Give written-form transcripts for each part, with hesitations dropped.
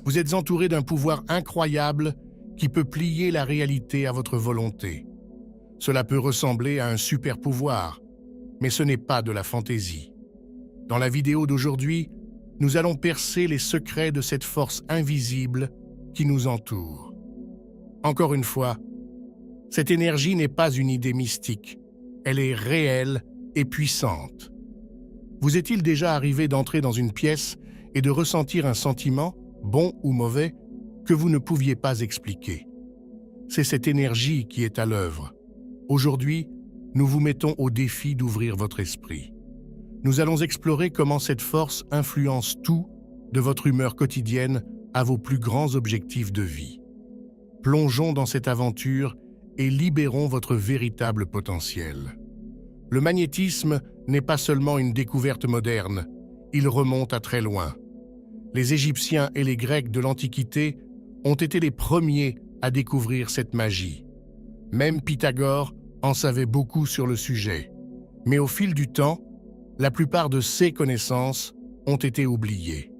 Vous êtes entouré d'un pouvoir incroyable qui peut plier la réalité à votre volonté. Cela peut ressembler à un super pouvoir, mais ce n'est pas de la fantaisie. Dans la vidéo d'aujourd'hui, nous allons percer les secrets de cette force invisible qui nous entoure. Encore une fois, cette énergie n'est pas une idée mystique, elle est réelle et puissante. Vous est-il déjà arrivé d'entrer dans une pièce et de ressentir un sentiment, bon ou mauvais, que vous ne pouviez pas expliquer? C'est cette énergie qui est à l'œuvre. Aujourd'hui, nous vous mettons au défi d'ouvrir votre esprit. Nous allons explorer comment cette force influence tout, de votre humeur quotidienne à vos plus grands objectifs de vie. Plongeons dans cette aventure et libérons votre véritable potentiel. Le magnétisme n'est pas seulement une découverte moderne, il remonte à très loin. Les Égyptiens et les Grecs de l'Antiquité ont été les premiers à découvrir cette magie. Même Pythagore en savait beaucoup sur le sujet. Mais au fil du temps, la plupart de ces connaissances ont été oubliées.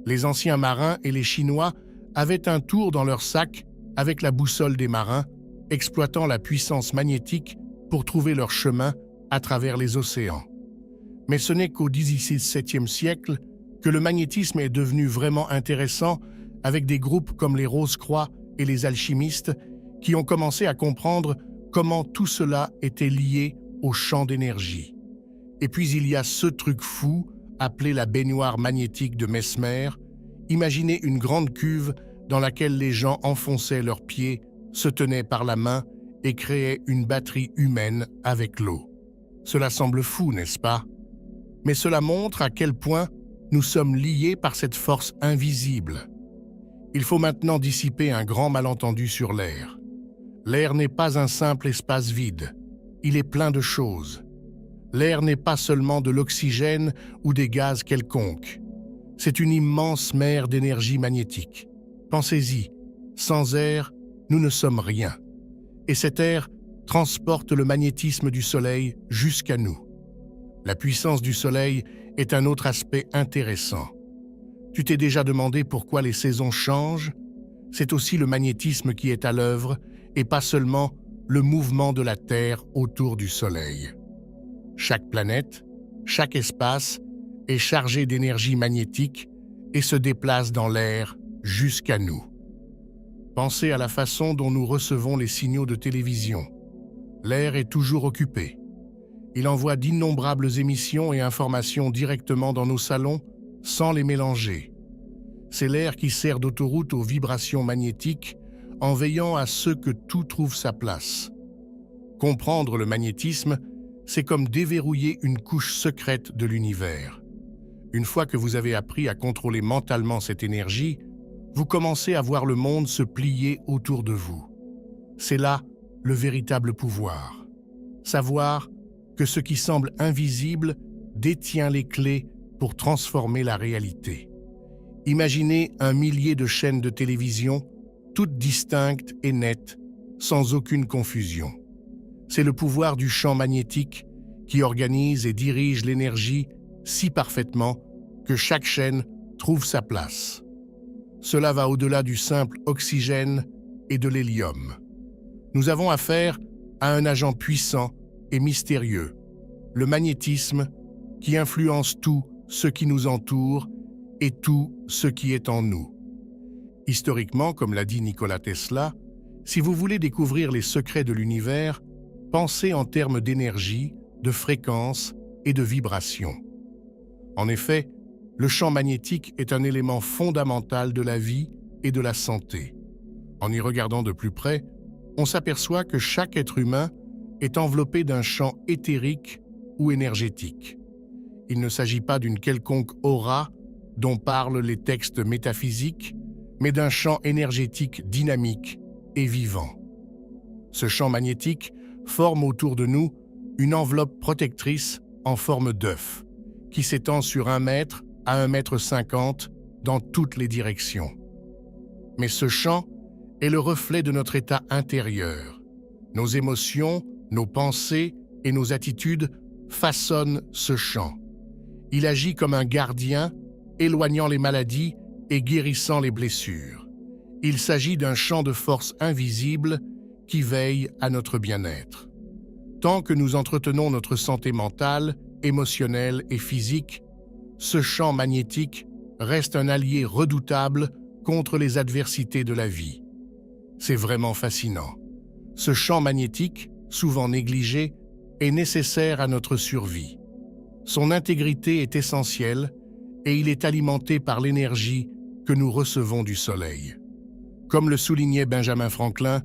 Les anciens marins et les Chinois avaient un tour dans leur sac avec la boussole des marins, exploitant la puissance magnétique pour trouver leur chemin à travers les océans. Mais ce n'est qu'au XVIIe siècle que le magnétisme est devenu vraiment intéressant avec des groupes comme les Rose-Croix et les alchimistes qui ont commencé à comprendre comment tout cela était lié au champ d'énergie. Et puis il y a ce truc fou appelé la baignoire magnétique de Mesmer. Imaginez une grande cuve dans laquelle les gens enfonçaient leurs pieds, se tenaient par la main et créaient une batterie humaine avec l'eau. Cela semble fou, n'est-ce pas? Mais cela montre à quel point nous sommes liés par cette force invisible. Il faut maintenant dissiper un grand malentendu sur l'air. L'air n'est pas un simple espace vide, il est plein de choses. L'air n'est pas seulement de l'oxygène ou des gaz quelconques. C'est une immense mer d'énergie magnétique. Pensez-y, sans air, nous ne sommes rien. Et cet air transporte le magnétisme du Soleil jusqu'à nous. La puissance du Soleil est un autre aspect intéressant. Tu t'es déjà demandé pourquoi les saisons changent? C'est aussi le magnétisme qui est à l'œuvre et pas seulement le mouvement de la Terre autour du Soleil. Chaque planète, chaque espace est chargé d'énergie magnétique et se déplace dans l'air jusqu'à nous. Pensez à la façon dont nous recevons les signaux de télévision. L'air est toujours occupé. Il envoie d'innombrables émissions et informations directement dans nos salons sans les mélanger. C'est l'air qui sert d'autoroute aux vibrations magnétiques en veillant à ce que tout trouve sa place. Comprendre le magnétisme, c'est comme déverrouiller une couche secrète de l'univers. Une fois que vous avez appris à contrôler mentalement cette énergie, vous commencez à voir le monde se plier autour de vous. C'est là le véritable pouvoir. Savoir que ce qui semble invisible détient les clés pour transformer la réalité. Imaginez un millier de chaînes de télévision, toutes distinctes et nettes, sans aucune confusion. C'est le pouvoir du champ magnétique qui organise et dirige l'énergie si parfaitement que chaque chaîne trouve sa place. Cela va au-delà du simple oxygène et de l'hélium. Nous avons affaire à un agent puissant et mystérieux, le magnétisme qui influence tout ce qui nous entoure et tout ce qui est en nous. Historiquement, comme l'a dit Nikola Tesla, si vous voulez découvrir les secrets de l'univers, pensez en termes d'énergie, de fréquence et de vibration. En effet, le champ magnétique est un élément fondamental de la vie et de la santé. En y regardant de plus près, on s'aperçoit que chaque être humain est enveloppé d'un champ éthérique ou énergétique. Il ne s'agit pas d'une quelconque aura dont parlent les textes métaphysiques, mais d'un champ énergétique dynamique et vivant. Ce champ magnétique forme autour de nous une enveloppe protectrice en forme d'œuf, qui s'étend sur 1 mètre à 1,50 m dans toutes les directions. Mais ce champ est le reflet de notre état intérieur. Nos émotions, nos pensées et nos attitudes façonnent ce champ. Il agit comme un gardien, éloignant les maladies et guérissant les blessures. Il s'agit d'un champ de force invisible qui veille à notre bien-être. Tant que nous entretenons notre santé mentale, émotionnelle et physique, ce champ magnétique reste un allié redoutable contre les adversités de la vie. C'est vraiment fascinant. Ce champ magnétique, souvent négligé, est nécessaire à notre survie. Son intégrité est essentielle et il est alimenté par l'énergie que nous recevons du Soleil. Comme le soulignait Benjamin Franklin,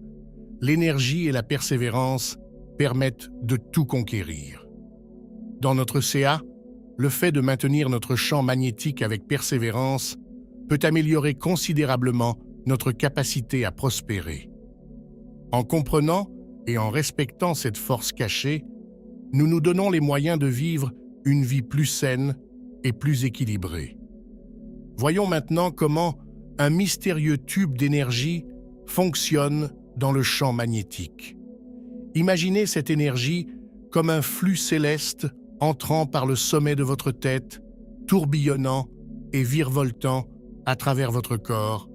l'énergie et la persévérance permettent de tout conquérir. Dans notre CA, le fait de maintenir notre champ magnétique avec persévérance peut améliorer considérablement notre capacité à prospérer. En comprenant et en respectant cette force cachée, nous nous donnons les moyens de vivre une vie plus saine et plus équilibrée. Voyons maintenant comment un mystérieux tube d'énergie fonctionne dans le champ magnétique. Imaginez cette énergie comme un flux céleste entrant par le sommet de votre tête, tourbillonnant et virevoltant à travers votre corps,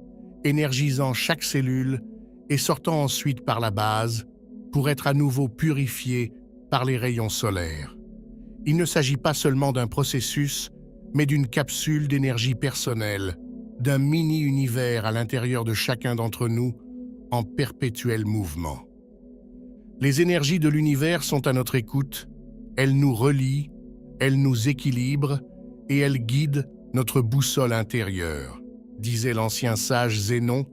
énergisant chaque cellule et sortant ensuite par la base pour être à nouveau purifié par les rayons solaires. Il ne s'agit pas seulement d'un processus, mais d'une capsule d'énergie personnelle, d'un mini-univers à l'intérieur de chacun d'entre nous en perpétuel mouvement. Les énergies de l'univers sont à notre écoute, elles nous relient, elles nous équilibrent et elles guident notre boussole intérieure, disait l'ancien sage Zénon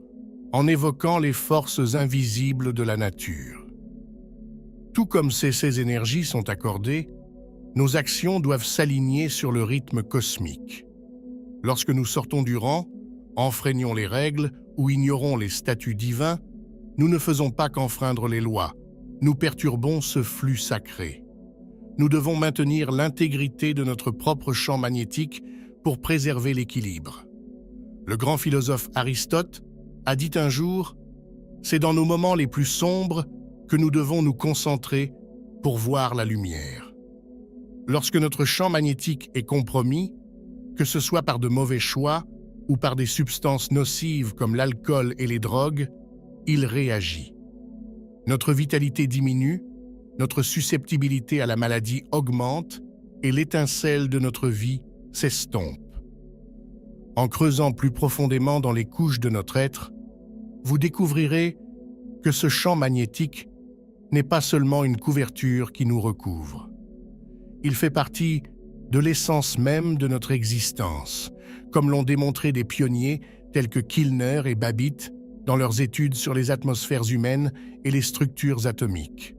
en évoquant les forces invisibles de la nature. Tout comme ces énergies sont accordées, nos actions doivent s'aligner sur le rythme cosmique. Lorsque nous sortons du rang, enfreignons les règles ou ignorons les statuts divins, nous ne faisons pas qu'enfreindre les lois, nous perturbons ce flux sacré. Nous devons maintenir l'intégrité de notre propre champ magnétique pour préserver l'équilibre. Le grand philosophe Aristote a dit un jour « C'est dans nos moments les plus sombres que nous devons nous concentrer pour voir la lumière. » Lorsque notre champ magnétique est compromis, que ce soit par de mauvais choix ou par des substances nocives comme l'alcool et les drogues, il réagit. Notre vitalité diminue, notre susceptibilité à la maladie augmente et l'étincelle de notre vie s'estompe. En creusant plus profondément dans les couches de notre être, vous découvrirez que ce champ magnétique n'est pas seulement une couverture qui nous recouvre. Il fait partie de l'essence même de notre existence, comme l'ont démontré des pionniers tels que Kilner et Babbitt dans leurs études sur les atmosphères humaines et les structures atomiques.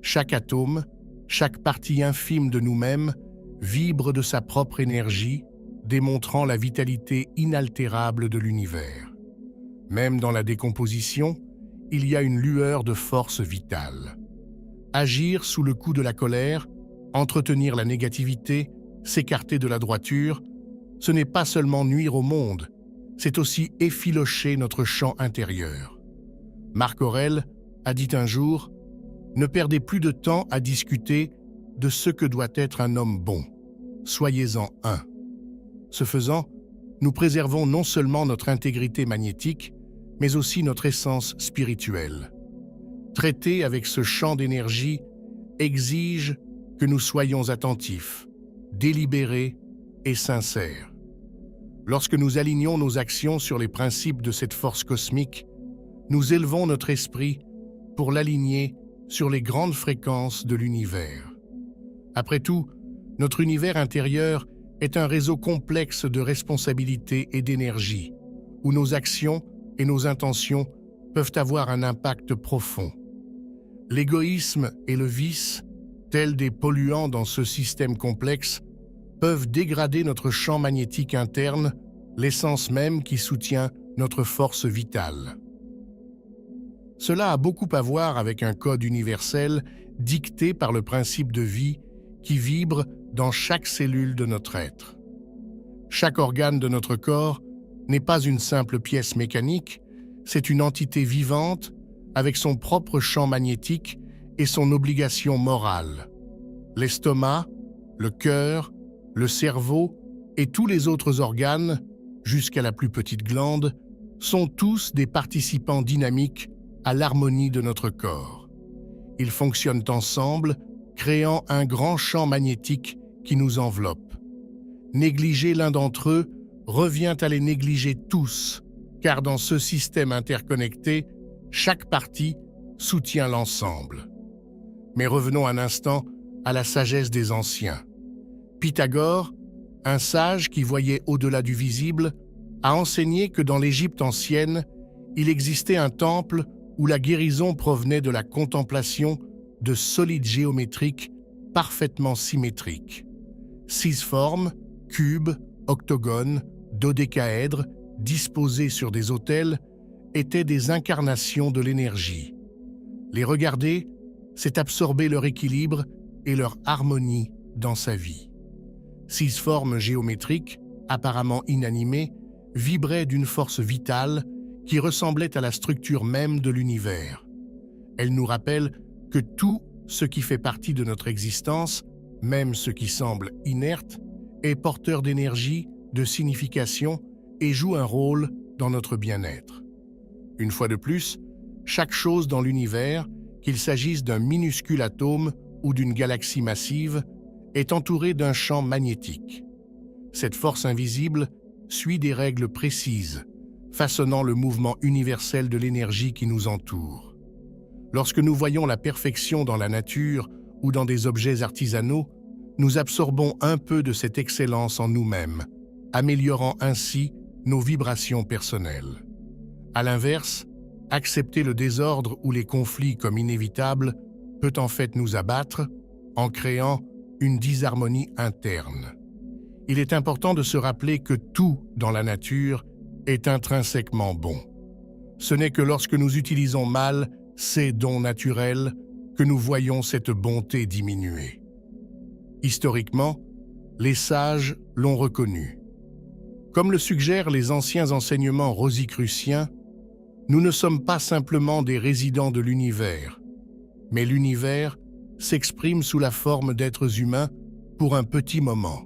Chaque atome, chaque partie infime de nous-mêmes vibre de sa propre énergie, démontrant la vitalité inaltérable de l'univers. Même dans la décomposition, il y a une lueur de force vitale. Agir sous le coup de la colère, entretenir la négativité, s'écarter de la droiture, ce n'est pas seulement nuire au monde, c'est aussi effilocher notre champ intérieur. Marc Aurèle a dit un jour « Ne perdez plus de temps à discuter de ce que doit être un homme bon. Soyez-en un. » Ce faisant, nous préservons non seulement notre intégrité magnétique, mais aussi notre essence spirituelle. Traiter avec ce champ d'énergie exige que nous soyons attentifs, délibérés et sincères. Lorsque nous alignons nos actions sur les principes de cette force cosmique, nous élevons notre esprit pour l'aligner sur les grandes fréquences de l'univers. Après tout, notre univers intérieur est un réseau complexe de responsabilités et d'énergie, où nos actions et nos intentions peuvent avoir un impact profond. L'égoïsme et le vice, tels des polluants dans ce système complexe, peuvent dégrader notre champ magnétique interne, l'essence même qui soutient notre force vitale. Cela a beaucoup à voir avec un code universel dicté par le principe de vie qui vibre dans chaque cellule de notre être. Chaque organe de notre corps n'est pas une simple pièce mécanique, c'est une entité vivante avec son propre champ magnétique et son obligation morale. L'estomac, le cœur, le cerveau et tous les autres organes jusqu'à la plus petite glande, sont tous des participants dynamiques à l'harmonie de notre corps. Ils fonctionnent ensemble, créant un grand champ magnétique qui nous enveloppe. Négliger l'un d'entre eux revient à les négliger tous, car dans ce système interconnecté, chaque partie soutient l'ensemble. Mais revenons un instant à la sagesse des anciens. Pythagore, un sage qui voyait au-delà du visible, a enseigné que dans l'Égypte ancienne, il existait un temple où la guérison provenait de la contemplation de solides géométriques parfaitement symétriques. 6 formes, cubes, octogones, dodécaèdres, disposés sur des autels, étaient des incarnations de l'énergie. Les regarder, c'est absorber leur équilibre et leur harmonie dans sa vie. 6 formes géométriques, apparemment inanimées, vibraient d'une force vitale qui ressemblait à la structure même de l'univers. Elles nous rappellent que tout ce qui fait partie de notre existence, même ce qui semble inerte, est porteur d'énergie, de signification et joue un rôle dans notre bien-être. Une fois de plus, chaque chose dans l'univers, qu'il s'agisse d'un minuscule atome ou d'une galaxie massive, est entourée d'un champ magnétique. Cette force invisible suit des règles précises, façonnant le mouvement universel de l'énergie qui nous entoure. Lorsque nous voyons la perfection dans la nature ou dans des objets artisanaux, nous absorbons un peu de cette excellence en nous-mêmes, améliorant ainsi nos vibrations personnelles. À l'inverse, accepter le désordre ou les conflits comme inévitables peut en fait nous abattre en créant une disharmonie interne. Il est important de se rappeler que tout dans la nature est intrinsèquement bon. Ce n'est que lorsque nous utilisons mal ces dons naturels que nous voyons cette bonté diminuer. Historiquement, les sages l'ont reconnu. Comme le suggèrent les anciens enseignements rosicruciens, nous ne sommes pas simplement des résidents de l'univers, mais l'univers s'exprime sous la forme d'êtres humains pour un petit moment.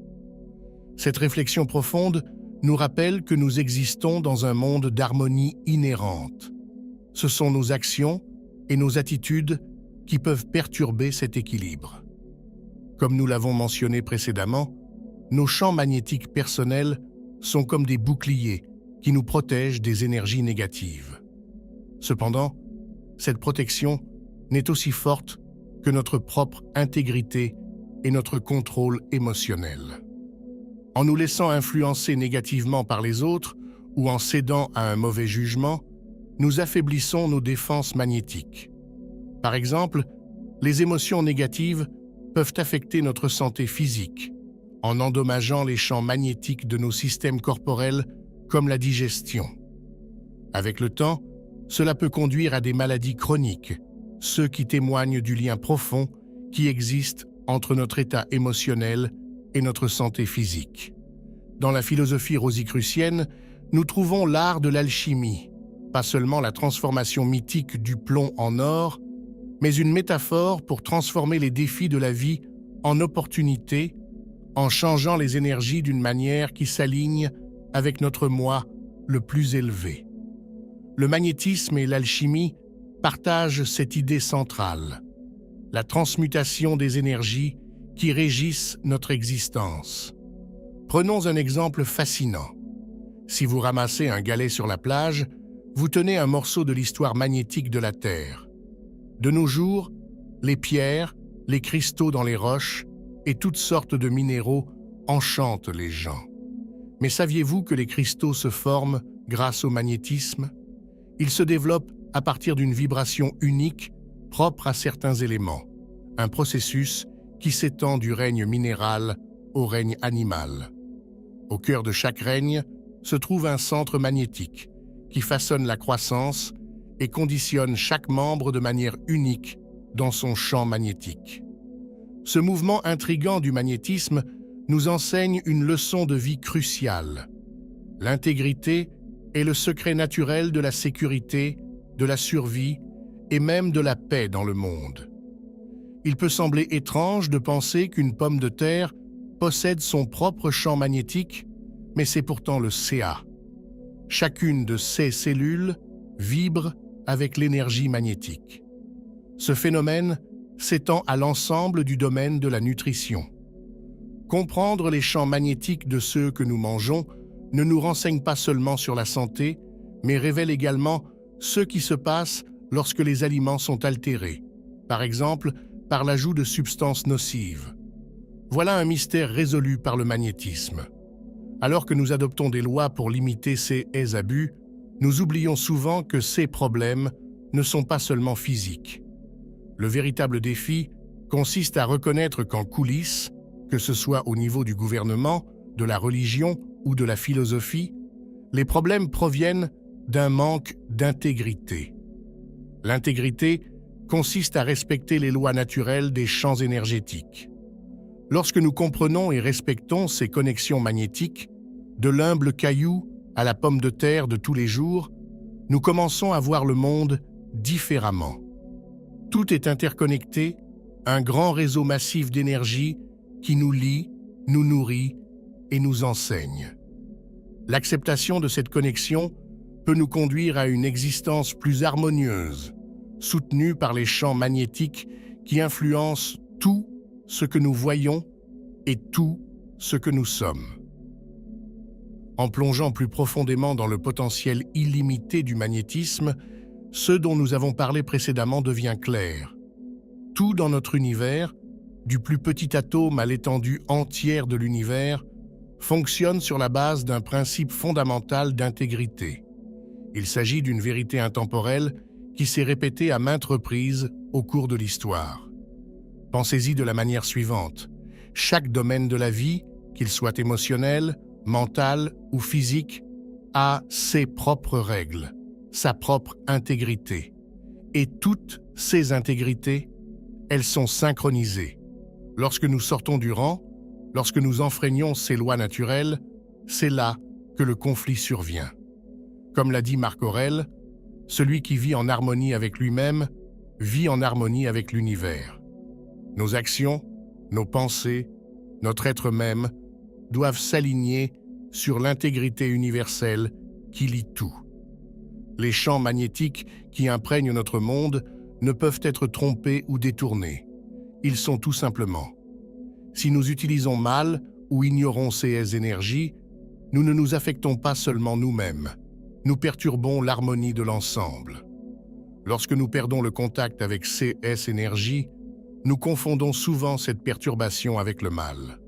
Cette réflexion profonde nous rappelle que nous existons dans un monde d'harmonie inhérente. Ce sont nos actions et nos attitudes qui peuvent perturber cet équilibre. Comme nous l'avons mentionné précédemment, nos champs magnétiques personnels sont comme des boucliers qui nous protègent des énergies négatives. Cependant, cette protection n'est aussi forte que notre propre intégrité et notre contrôle émotionnel. En nous laissant influencer négativement par les autres ou en cédant à un mauvais jugement, nous affaiblissons nos défenses magnétiques. Par exemple, les émotions négatives peuvent affecter notre santé physique, en endommageant les champs magnétiques de nos systèmes corporels comme la digestion. Avec le temps, cela peut conduire à des maladies chroniques, ceux qui témoignent du lien profond qui existe entre notre état émotionnel et notre santé physique. Dans la philosophie rosicrucienne, nous trouvons l'art de l'alchimie, pas seulement la transformation mythique du plomb en or, mais une métaphore pour transformer les défis de la vie en opportunités, en changeant les énergies d'une manière qui s'aligne avec notre moi le plus élevé. Le magnétisme et l'alchimie partagent cette idée centrale, la transmutation des énergies qui régissent notre existence. Prenons un exemple fascinant. Si vous ramassez un galet sur la plage, vous tenez un morceau de l'histoire magnétique de la Terre. De nos jours, les pierres, les cristaux dans les roches et toutes sortes de minéraux enchantent les gens. Mais saviez-vous que les cristaux se forment grâce au magnétisme? Ils se développent à partir d'une vibration unique propre à certains éléments, un processus qui s'étend du règne minéral au règne animal. Au cœur de chaque règne se trouve un centre magnétique qui façonne la croissance et conditionne chaque membre de manière unique dans son champ magnétique. Ce mouvement intrigant du magnétisme nous enseigne une leçon de vie cruciale. L'intégrité est le secret naturel de la sécurité, de la survie et même de la paix dans le monde. Il peut sembler étrange de penser qu'une pomme de terre possède son propre champ magnétique, mais c'est pourtant le Ca, Chacune de ces cellules vibre avec l'énergie magnétique. Ce phénomène s'étend à l'ensemble du domaine de la nutrition. Comprendre les champs magnétiques de ceux que nous mangeons ne nous renseigne pas seulement sur la santé, mais révèle également ce qui se passe lorsque les aliments sont altérés, par exemple par l'ajout de substances nocives. Voilà un mystère résolu par le magnétisme. Alors que nous adoptons des lois pour limiter ces abus, nous oublions souvent que ces problèmes ne sont pas seulement physiques. Le véritable défi consiste à reconnaître qu'en coulisses, que ce soit au niveau du gouvernement, de la religion ou de la philosophie, les problèmes proviennent d'un manque d'intégrité. L'intégrité consiste à respecter les lois naturelles des champs énergétiques. Lorsque nous comprenons et respectons ces connexions magnétiques, de l'humble caillou à la pomme de terre de tous les jours, nous commençons à voir le monde différemment. Tout est interconnecté, un grand réseau massif d'énergie qui nous lie, nous nourrit et nous enseigne. L'acceptation de cette connexion peut nous conduire à une existence plus harmonieuse, soutenue par les champs magnétiques qui influencent tout ce que nous voyons et tout ce que nous sommes. En plongeant plus profondément dans le potentiel illimité du magnétisme, ce dont nous avons parlé précédemment devient clair. Tout dans notre univers, du plus petit atome à l'étendue entière de l'univers, fonctionne sur la base d'un principe fondamental d'intégrité. Il s'agit d'une vérité intemporelle qui s'est répétée à maintes reprises au cours de l'histoire. Pensez-y de la manière suivante. Chaque domaine de la vie, qu'il soit émotionnel, mental ou physique, a ses propres règles, sa propre intégrité. Et toutes ces intégrités, elles sont synchronisées. Lorsque nous sortons du rang, lorsque nous enfreignons ces lois naturelles, c'est là que le conflit survient. Comme l'a dit Marc Aurèle, celui qui vit en harmonie avec lui-même vit en harmonie avec l'univers. Nos actions, nos pensées, notre être même doivent s'aligner sur l'intégrité universelle qui lie tout. Les champs magnétiques qui imprègnent notre monde ne peuvent être trompés ou détournés. Ils sont tout simplement. Si nous utilisons mal ou ignorons ces énergies, nous ne nous affectons pas seulement nous-mêmes, nous perturbons l'harmonie de l'ensemble. Lorsque nous perdons le contact avec ces énergies, nous confondons souvent cette perturbation avec le mal.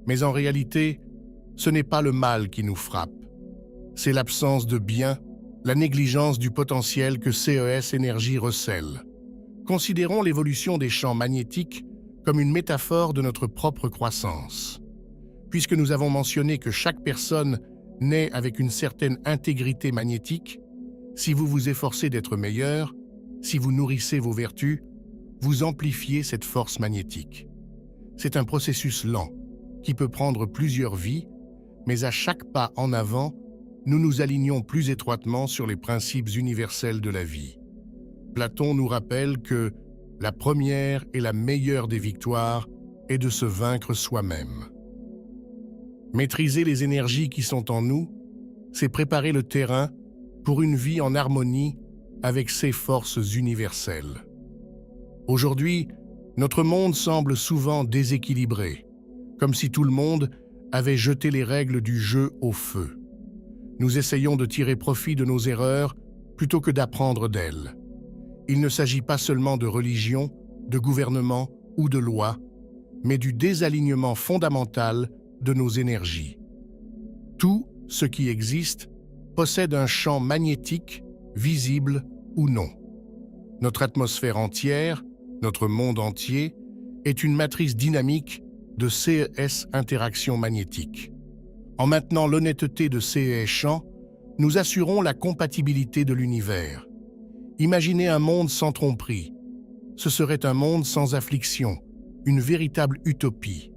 Mais en réalité, ce n'est pas le mal qui nous frappe. C'est l'absence de bien, la négligence du potentiel que ces énergies recèlent. Considérons l'évolution des champs magnétiques comme une métaphore de notre propre croissance. Puisque nous avons mentionné que chaque personne naît avec une certaine intégrité magnétique, si vous vous efforcez d'être meilleur, si vous nourrissez vos vertus, vous amplifiez cette force magnétique. C'est un processus lent, qui peut prendre plusieurs vies, mais à chaque pas en avant, nous nous alignons plus étroitement sur les principes universels de la vie. Platon nous rappelle que la première et la meilleure des victoires est de se vaincre soi-même. Maîtriser les énergies qui sont en nous, c'est préparer le terrain pour une vie en harmonie avec ces forces universelles. Aujourd'hui, notre monde semble souvent déséquilibré, comme si tout le monde avait jeté les règles du jeu au feu. Nous essayons de tirer profit de nos erreurs plutôt que d'apprendre d'elles. Il ne s'agit pas seulement de religion, de gouvernement ou de loi, mais du désalignement fondamental de nos énergies. Tout ce qui existe possède un champ magnétique, visible ou non. Notre atmosphère entière, notre monde entier, est une matrice dynamique de ces interactions magnétiques. En maintenant l'honnêteté de ces champs, nous assurons la compatibilité de l'univers. Imaginez un monde sans tromperie. Ce serait un monde sans affliction, une véritable utopie.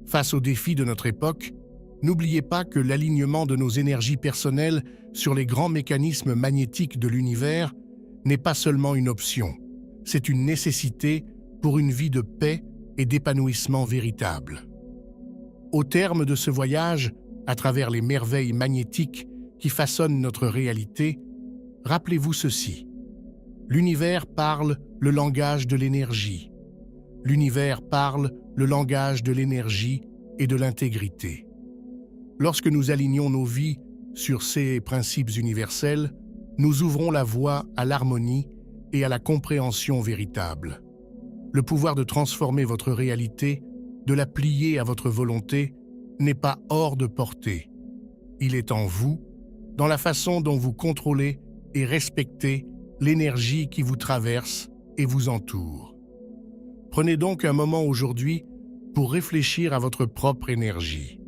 Face aux défis de notre époque, n'oubliez pas que l'alignement de nos énergies personnelles sur les grands mécanismes magnétiques de l'univers n'est pas seulement une option, c'est une nécessité pour une vie de paix et d'épanouissement véritable. Au terme de ce voyage, à travers les merveilles magnétiques qui façonnent notre réalité, rappelez-vous ceci. L'univers parle le langage de l'énergie. L'univers parle le langage de l'énergie et de l'intégrité. Lorsque nous alignons nos vies sur ces principes universels, nous ouvrons la voie à l'harmonie et à la compréhension véritable. Le pouvoir de transformer votre réalité, de la plier à votre volonté, n'est pas hors de portée. Il est en vous, dans la façon dont vous contrôlez et respectez l'énergie qui vous traverse et vous entoure. Prenez donc un moment aujourd'hui pour réfléchir à votre propre énergie.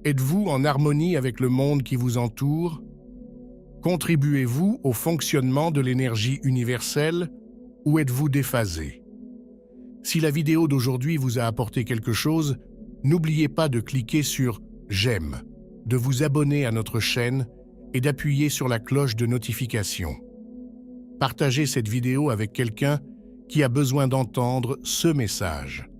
Êtes-vous en harmonie avec le monde qui vous entoure? Contribuez-vous au fonctionnement de l'énergie universelle ou êtes-vous déphasé? Si la vidéo d'aujourd'hui vous a apporté quelque chose, n'oubliez pas de cliquer sur « J'aime », de vous abonner à notre chaîne et d'appuyer sur la cloche de notification. Partagez cette vidéo avec quelqu'un qui a besoin d'entendre ce message.